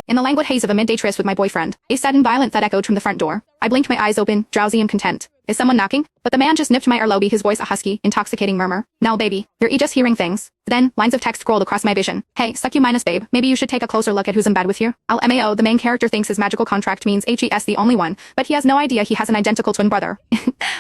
in the languid haze of a midday tryst with my boyfriend. A sudden violent thud echoed from the front door. I blinked, my eyes open, drowsy and content. Is someone knocking? But the man just nipped my earlobe, his voice a husky, intoxicating murmur. No, baby. You're just hearing things. Then, lines of text scrolled across my vision. Hey, suck you minus babe, maybe you should take a closer look at who's in bed with you. LMAO, the main character thinks his magical contract means HES the only one, but he has no idea he has an identical twin brother.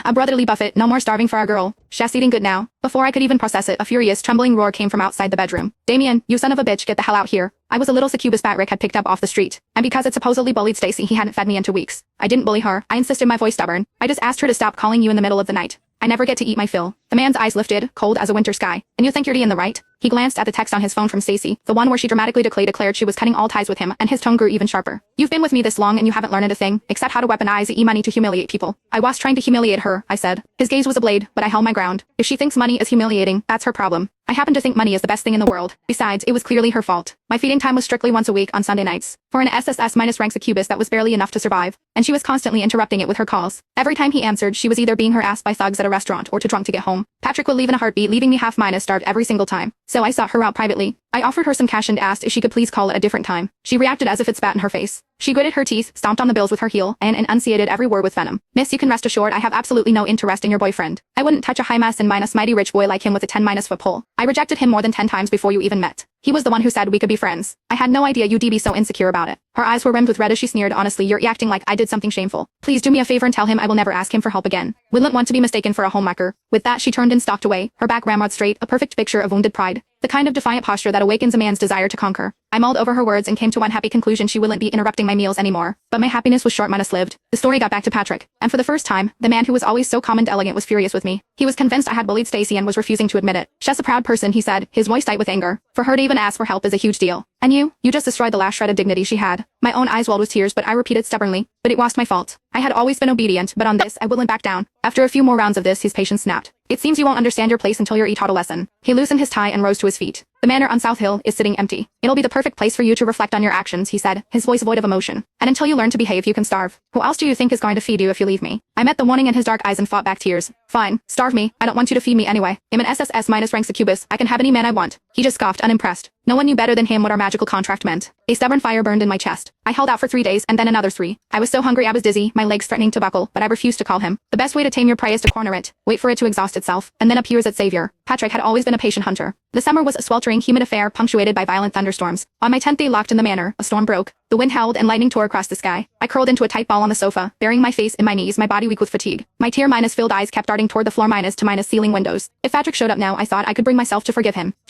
A brotherly buffet, no more starving for our girl. Chef's eating good now. Before I could even process it, a furious, trembling roar came from outside the bedroom. Damien, you son of a bitch, get the hell out here. I was a little succubus Bat Rick had picked up off the street, and because it supposedly bullied Stacy, he hadn't fed me in 2 weeks. I didn't bully her, I insisted, my voice stubborn. I just asked her to stop calling you in the middle of the night. I never get to eat my fill. The man's eyes lifted, cold as a winter sky. And you think you're in the right? He glanced at the text on his phone from Stacy, the one where she dramatically declared she was cutting all ties with him, and his tone grew even sharper. You've been with me this long and you haven't learned a thing, except how to weaponize e-money to humiliate people. I was trying to humiliate her, I said. His gaze was a blade, but I held my ground. If she thinks money is humiliating, that's her problem. I happen to think money is the best thing in the world. Besides, it was clearly her fault. My feeding time was strictly once a week on Sunday nights. For an SSS-rank succubus, that was barely enough to survive, and she was constantly interrupting it with her calls. Every time he answered, she was either being harassed by thugs at a restaurant or too drunk to get home. Patrick would leave in a heartbeat, leaving me half-minus starved every single time. So I sought her out privately. I offered her some cash and asked if she could please call at a different time. She reacted as if it spat in her face. She gritted her teeth, stomped on the bills with her heel, and enunciated every word with venom. Miss, you can rest assured I have absolutely no interest in your boyfriend. I wouldn't touch a high-mass and minus mighty rich boy like him with a 10-foot pole. I rejected him more than 10 times before you even met. He was the one who said we could be friends. I had no idea you'd be so insecure about it. Her eyes were rimmed with red as she sneered, honestly, you're acting like I did something shameful. Please do me a favor and tell him I will never ask him for help again. Wouldn't want to be mistaken for a homewrecker. With that, she turned and stalked away, her back ramrod straight, a perfect picture of wounded pride. The kind of defiant posture that awakens a man's desire to conquer. I mulled over her words and came to one happy conclusion: she wouldn't be interrupting my meals anymore. But my happiness was short-lived. The story got back to Patrick, and for the first time, the man who was always so calm and elegant was furious with me. He was convinced I had bullied Stacy and was refusing to admit it. She's a proud person, he said, his voice tight with anger. For her to even ask for help is a huge deal. And you just destroyed the last shred of dignity she had. My own eyes welled with tears, but I repeated stubbornly, but it was my fault. I had always been obedient, but on this I wouldn't back down. After a few more rounds of this, his patience snapped. It seems you won't understand your place until you're taught a lesson. He loosened his tie and rose to his feet. The manor on South Hill is sitting empty. It'll be the perfect place for you to reflect on your actions, he said, his voice void of emotion. And until you learn to behave, you can starve. Who else do you think is going to feed you if you leave me? I met the warning in his dark eyes and fought back tears. Fine, starve me. I don't want you to feed me anyway. I'm an SSS-rank succubus. I can have any man I want. He just scoffed, unimpressed. No one knew better than him what our magical contract meant. A stubborn fire burned in my chest. I held out for 3 days and then another 3. I was so hungry I was dizzy, my legs threatening to buckle, but I refused to call him. The best way to tame your prey is to corner it, wait for it to exhaust itself, and then appears its savior. Patrick had always been a patient hunter. The summer was a sweltering, humid affair punctuated by violent thunderstorms. On my 10th day locked in the manor, a storm broke. The wind howled and lightning tore across the sky. I curled into a tight ball on the sofa, burying my face in my knees, my body weak with fatigue. My tear-filled eyes kept darting toward the floor to ceiling windows. If Patrick showed up now, I thought I could bring myself to forgive him.